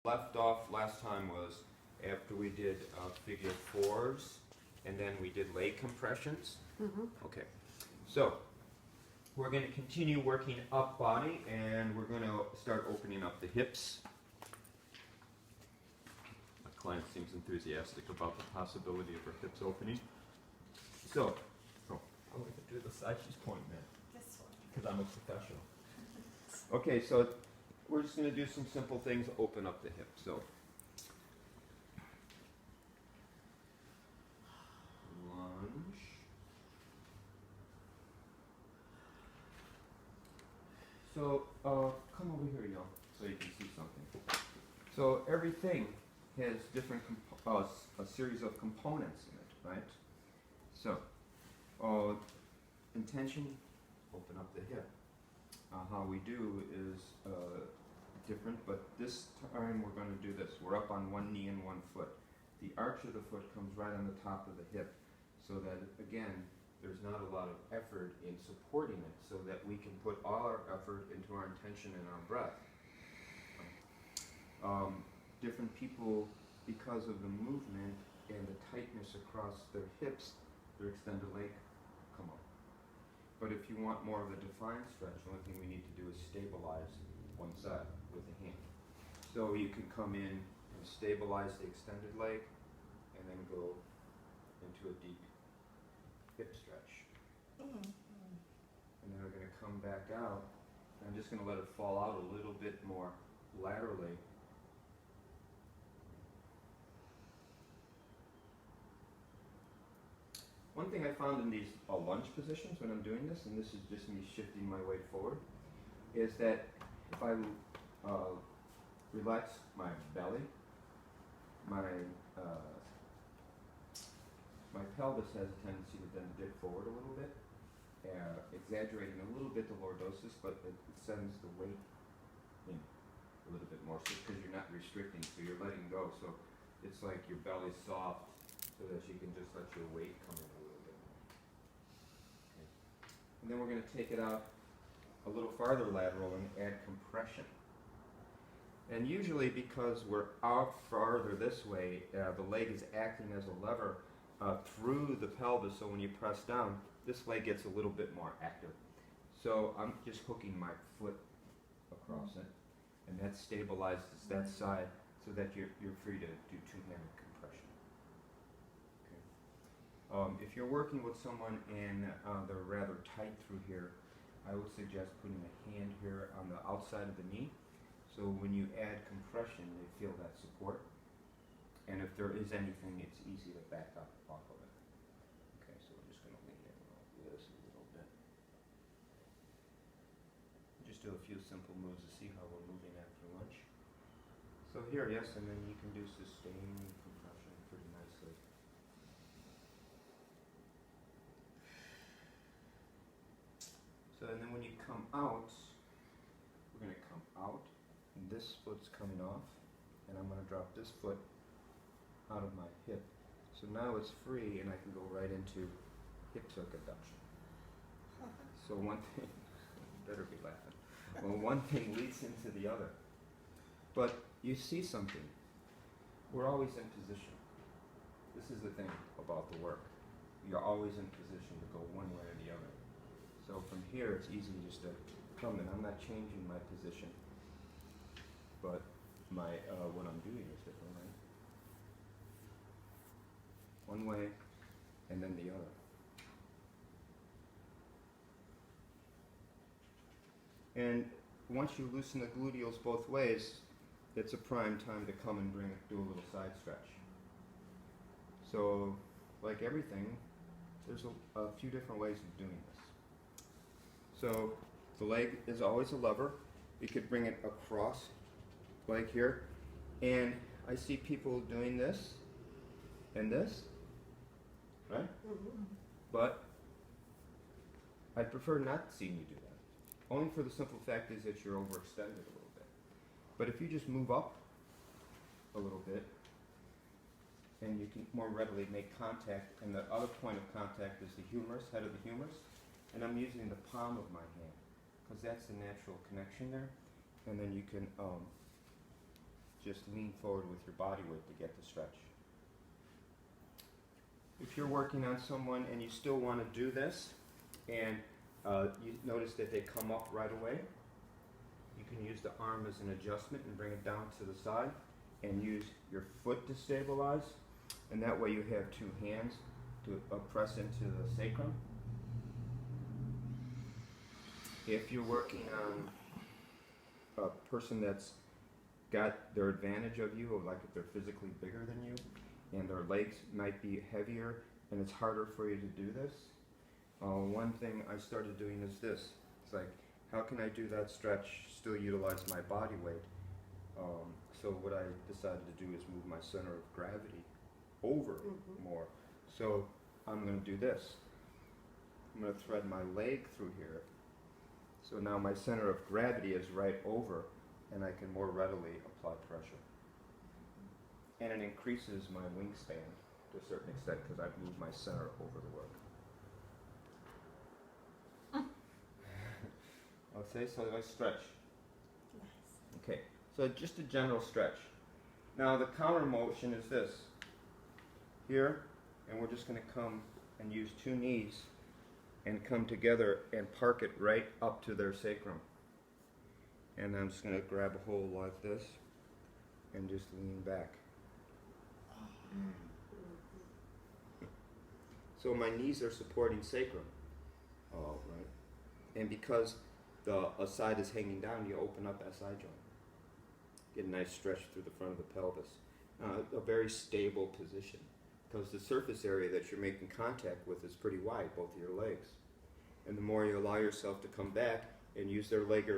Left off last time was after we did figure fours and then we did leg compressions. Okay, so we're going to continue working up body and we're going to start opening up the hips. My client seems enthusiastic about the possibility of her hips opening. So, I'm going to do the side she's pointing at This one. because I'm a professional. Okay, so we're just going to do some simple things, open up the hip. So, lunge. So, come over here, y'all, so you can see something. So everything has different, a series of components in it, right? So, intention, open up the hip. How we do is different, but this time we're going to do this. We're up on one knee and one foot. The arch of the foot comes right on the top of the hip, so that, again, there's not a lot of effort in supporting it, so that we can put all our effort into our intention and our breath. Different people, because of the movement and the tightness across their hips, their extended leg come up. But if you want more of a defined stretch, the only thing we need to do is stabilize one side with the hand. So you can come in and stabilize the extended leg and then go into a deep hip stretch. And then we're going to come back out. And I'm just going to let it fall out a little bit more laterally. One thing I found in these lunge positions when I'm doing this, and this is just me shifting my weight forward, is that if I relax my belly, my pelvis has a tendency to then dip forward a little bit, exaggerating a little bit the lordosis, but it sends the weight in a little bit more, so because you're not restricting, so you're letting go. So it's like your belly's soft, so that you can just let your weight come in a little bit more. Okay. And then we're going to take it out a little farther lateral and add compression. And usually because we're out farther this way, the leg is acting as a lever through the pelvis, so when you press down, this leg gets a little bit more active. So I'm just hooking my foot across it, and that stabilizes that side so that you're free to do two-handed compression. If you're working with someone and they're rather tight through here, I would suggest putting a hand here on the outside of the knee. So when you add compression, they feel that support. And if there is anything, it's easy to back up off of it. Okay, so we're just going to lean in like this a little bit. Just do a few simple moves to see how we're moving after lunch. So here, yes, and then you can do sustained compression pretty nicely. So, and then when you come out, we're going to come out, and this foot's coming off, and I'm going to drop this foot out of my hip. So now it's free, and I can go right into hip circuit abduction. So one thing, better be laughing. Well, one thing leads into the other. But you see something. We're always in position. This is the thing about the work. You're always in position to go one way or the other. So from here, it's easy just to come in. I'm not changing my position, but my what I'm doing is different, right? One way, and then the other. And once you loosen the gluteals both ways, it's a prime time to come and do a little side stretch. So, like everything, there's a few different ways of doing this. So, the leg is always a lever. You could bring it across, like here. And I see people doing this and this, right? But I prefer not seeing you do that. Only for the simple fact is that you're overextended a little bit. But if you just move up a little bit, and you can more readily make contact, and the other point of contact is the humerus, head of the humerus, and I'm using the palm of my hand, because that's the natural connection there, and then you can just lean forward with your body weight to get the stretch. If you're working on someone and you still want to do this, and you notice that they come up right away, you can use the arm as an adjustment and bring it down to the side, and use your foot to stabilize, and that way you have two hands to press into the sacrum. If you're working on a person that's got their advantage of you, or like if they're physically bigger than you, and their legs might be heavier, and it's harder for you to do this, one thing I started doing is this. It's like, how can I do that stretch, still utilize my body weight? So what I decided to do is move my center of gravity over more. So I'm going to do this. I'm going to thread my leg through here. So now my center of gravity is right over, and I can more readily apply pressure. And it increases my wingspan to a certain extent because I've moved my center over the work. Okay, so I stretch. Nice. Okay, so just a general stretch. Now the counter motion is this. Here, and we're just going to come and use two knees and come together and park it right up to their sacrum. And I'm just going to grab a hold like this and just lean back. So my knees are supporting sacrum. All right. And because the side is hanging down, you open up SI joint. Get a nice stretch through the front of the pelvis. A very stable position, because the surface area that you're making contact with is pretty wide, both of your legs. And the more you allow yourself to come back and use their leg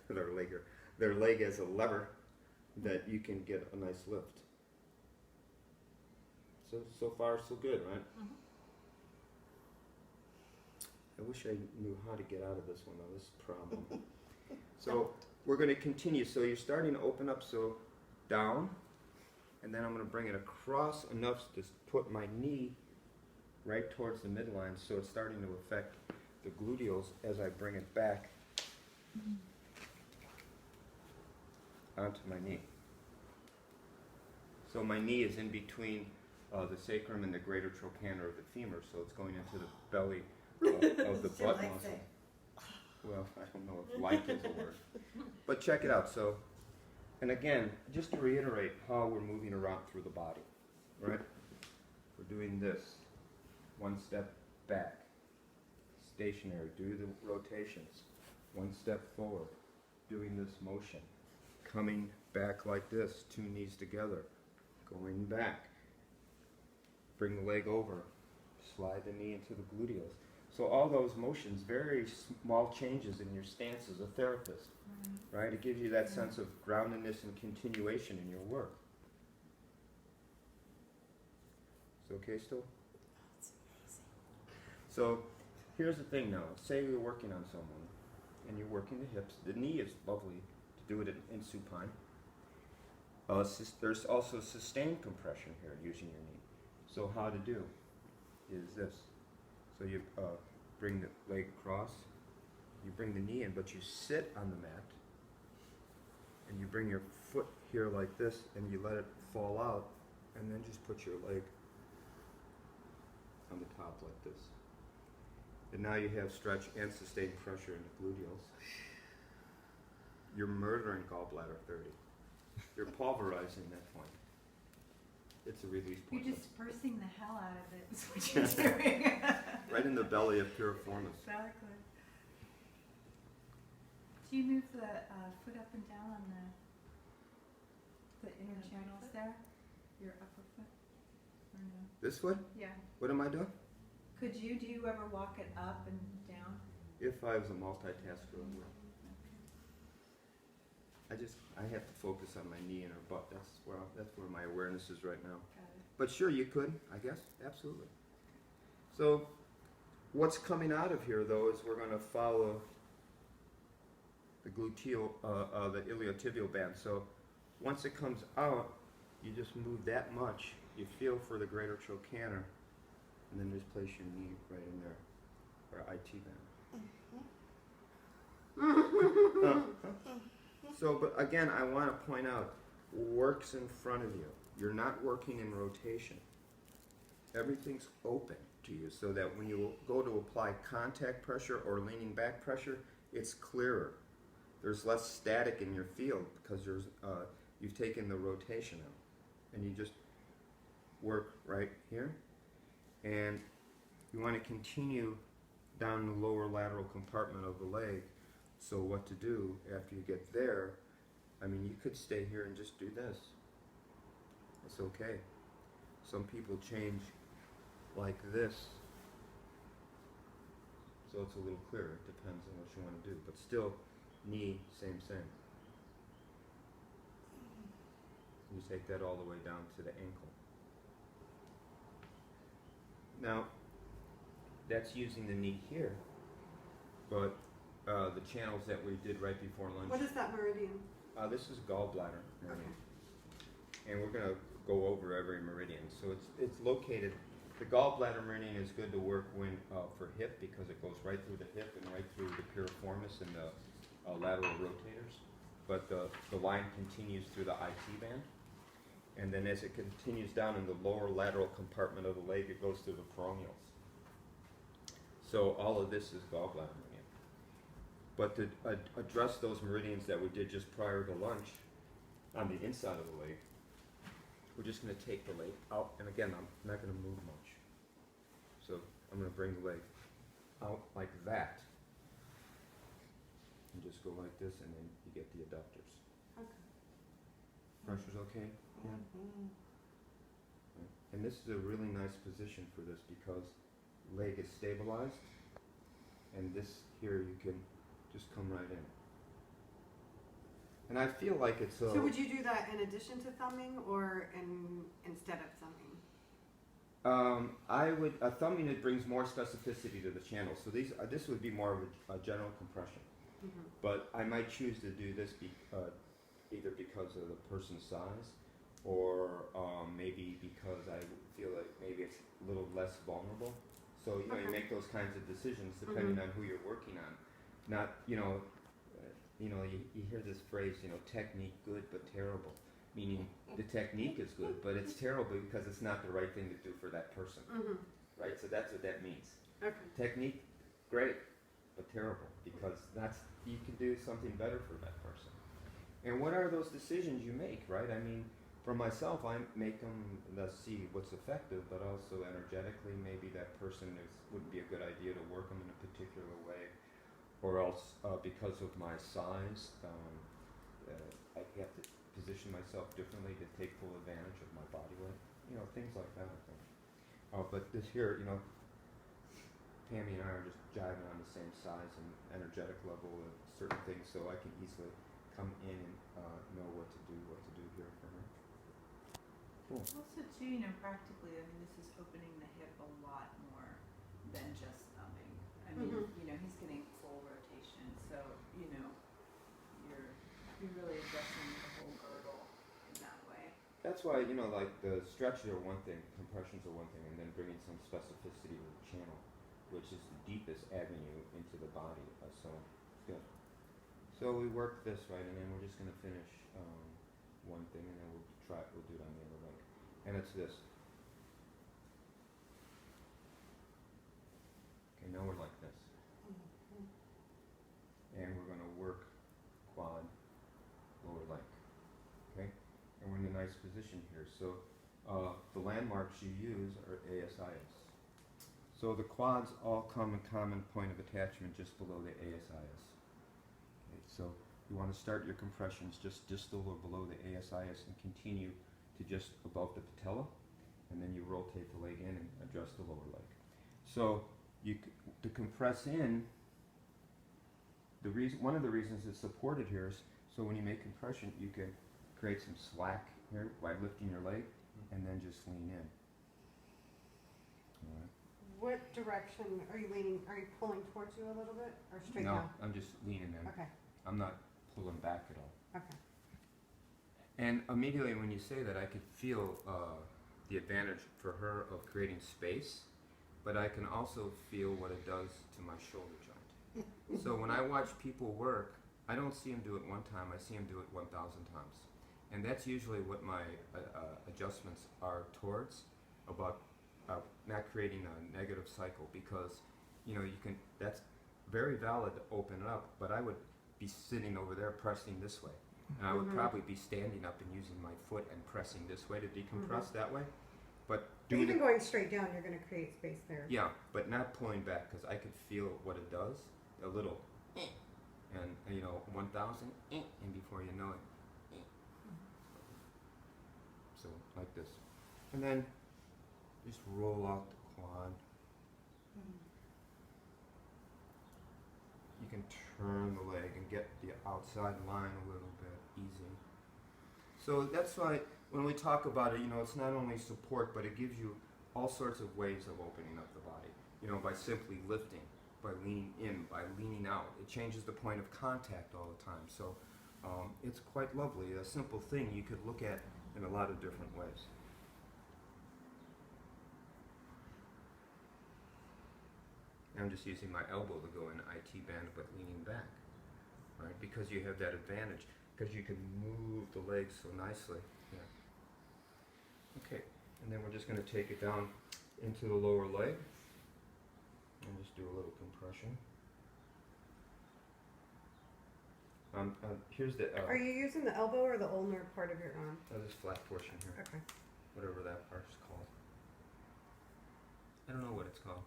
as a lever, that you can get a nice lift. So far so good, right? I wish I knew how to get out of this one though, this problem. So we're going to continue. So you're starting to open up, so down, and then I'm going to bring it across enough to put my knee right towards the midline, so it's starting to affect the gluteals as I bring it back onto my knee. So my knee is in between the sacrum and the greater trochanter of the femur, so it's going into the belly of the butt muscle. Well, I don't know if like is a word. But check it out. So, and again, just to reiterate how we're moving around through the body, right? We're doing this. One step back. Stationary. Do the rotations. One step forward. Doing this motion. Coming back like this. Two knees together. Going back. Bring the leg over. Slide the knee into the gluteals. So all those motions, very small changes in your stance as a therapist, right? It gives you that sense of groundedness and continuation in your work. Is it okay still? That's amazing. So here's the thing now. Say you're working on someone and you're working the hips. The knee is lovely to do it in supine. There's also sustained compression here using your knee. So how to do is this. So you bring the leg across, you bring the knee in, but you sit on the mat, and you bring your foot here like this, and you let it fall out, and then just put your leg on the top like this. And now you have stretch and sustained pressure in the gluteals. You're murdering gallbladder 30. You're pulverizing that point. It's a release point. You're dispersing the hell out of it, is what you're doing. Right in the belly of piriformis. Exactly. Do you move the foot up and down on the inner channels there? Your upper foot? Or no? This foot? Yeah. What am I doing? Do you ever walk it up and down? If I was a multitasker, I would. I have to focus on my knee and her butt. That's where my awareness is right now. Got it. But sure, you could, I guess, absolutely. So, what's coming out of here, though, is we're going to follow the the iliotibial band. So, once it comes out, you just move that much. You feel for the greater trochanter, and then just place your knee right in there, or IT band. So, but again, I want to point out, works in front of you. You're not working in rotation. Everything's open to you so that when you go to apply contact pressure or leaning back pressure, it's clearer. There's less static in your field because you've taken the rotation out. And you just work right here. And you want to continue down the lower lateral compartment of the leg. So what to do after you get there, I mean, you could stay here and just do this. It's okay. Some people change like this. So it's a little clearer. It depends on what you want to do. But still, knee, same thing. You take that all the way down to the ankle. Now, that's using the knee here, but the channels that we did right before lunch. What is that meridian? This is gallbladder meridian, and we're going to go over every meridian. So it's located. The gallbladder meridian is good to work when for hip because it goes right through the hip and right through the piriformis and the lateral rotators. But the line continues through the IT band. And then as it continues down in the lower lateral compartment of the leg, it goes through the peroneals. So all of this is gallbladder meridian. But to address those meridians that we did just prior to lunch on the inside of the leg, we're just going to take the leg out. And again, I'm not going to move much. So I'm going to bring the leg out like that. And just go like this, and then you get the adductors. Okay. Pressure's okay? Yeah. And this is a really nice position for this because leg is stabilized, and this here you can just come right in. And I feel like it's So would you do that in addition to thumbing or instead of thumbing? I would thumbing, it brings more specificity to the channel. So this would be more of a general compression. Mm-hmm. But I might choose to do this either because of the person's size, or maybe because I feel like maybe it's a little less vulnerable. So you Okay. make those kinds of decisions depending on who you're working on. Not you hear this phrase, technique good but terrible, meaning the technique is good but it's terrible because it's not the right thing to do for that person, Mm-hmm. right? So that's what that means. Okay. Technique, great, but terrible because you can do something better for that person. And what are those decisions you make, right? I mean, for myself, I make them, let's see what's effective, but also energetically, maybe that person wouldn't be a good idea to work them in a particular way, or else because of my size, I have to position myself differently to take full advantage of my body weight, things like that, I think. But this here, Tammy and I are just jiving on the same size and energetic level of certain things, so I can easily come in and know what to do here for her. Cool. Also, too, practically, I mean, this is opening the hip a lot more than just thumbing. I mean, he's getting full rotation, so, you're really addressing the whole girdle in that way. That's why, like the stretches are one thing, compressions are one thing, and then bringing some specificity to the channel, which is the deepest avenue into the body. So, good. So we work this right, and then we're just going to finish one thing, and then we'll do it on the other leg. And it's this. Okay, now we're like this. And we're going to work quad, lower leg. Okay? And we're in a nice position here. So the landmarks you use are ASIS. So the quads all come a common point of attachment just below the ASIS. Okay, so you want to start your compressions just distal or below the ASIS and continue to just above the patella, and then you rotate the leg in and adjust the lower leg. So to compress in, one of the reasons it's supported here is so when you make compression, you can create some slack here by lifting your leg and then just lean in. All right. What direction are you leaning? Are you pulling towards you a little bit or straight No, down? I'm just leaning in. Okay. I'm not pulling back at all. Okay. And immediately when you say that, I could feel the advantage for her of creating space, but I can also feel what it does to my shoulder joint. So when I watch people work, I don't see them do it one time, I see them do it 1,000 times. And that's usually what my adjustments are towards, about not creating a negative cycle, because you know, you can, that's very valid to open it up, but I would be sitting over there pressing this way. And I would probably be standing up and using my foot and pressing this way to decompress that way. But But doing even it, going straight down, you're going to create space there. yeah, but not pulling back, because I could feel what it does, a little, and you know, 1,000, and before you know it, so like this. And then just roll out the quad. You can turn the leg and get the outside line a little bit easy. So that's why when we talk about it, you know, it's not only support, but it gives you all sorts of ways of opening up the body. You know, by simply lifting, by leaning in, by leaning out. It changes the point of contact all the time. So it's quite lovely. A simple thing you could look at in a lot of different ways. I'm just using my elbow to go in IT band, but leaning back, right? Because you have that advantage, because you can move the legs so nicely. Yeah. Okay, and then we're just going to take it down into the lower leg, and just do a little compression. Here's the Are you using the elbow or the ulnar part of your arm? this flat portion here, Okay. whatever that part's called. I don't know what it's called.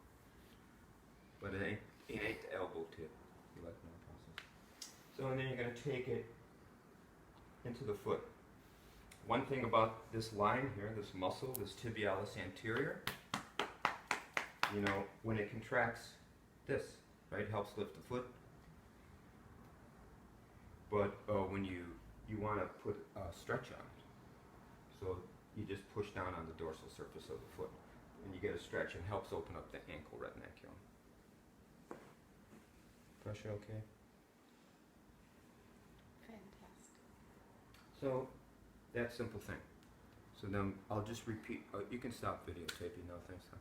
But it ain't the elbow tip. You like my process. So and then you're going to take it into the foot. One thing about this line here, this muscle, this tibialis anterior, you know, when it contracts, this, right, helps lift the foot. But when you want to put a stretch on it, so you just push down on the dorsal surface of the foot, and you get a stretch, and helps open up the ankle retinaculum. Pressure okay? Fantastic. So, that simple thing. So then I'll just repeat. You can stop videotaping now, thanks. Huh?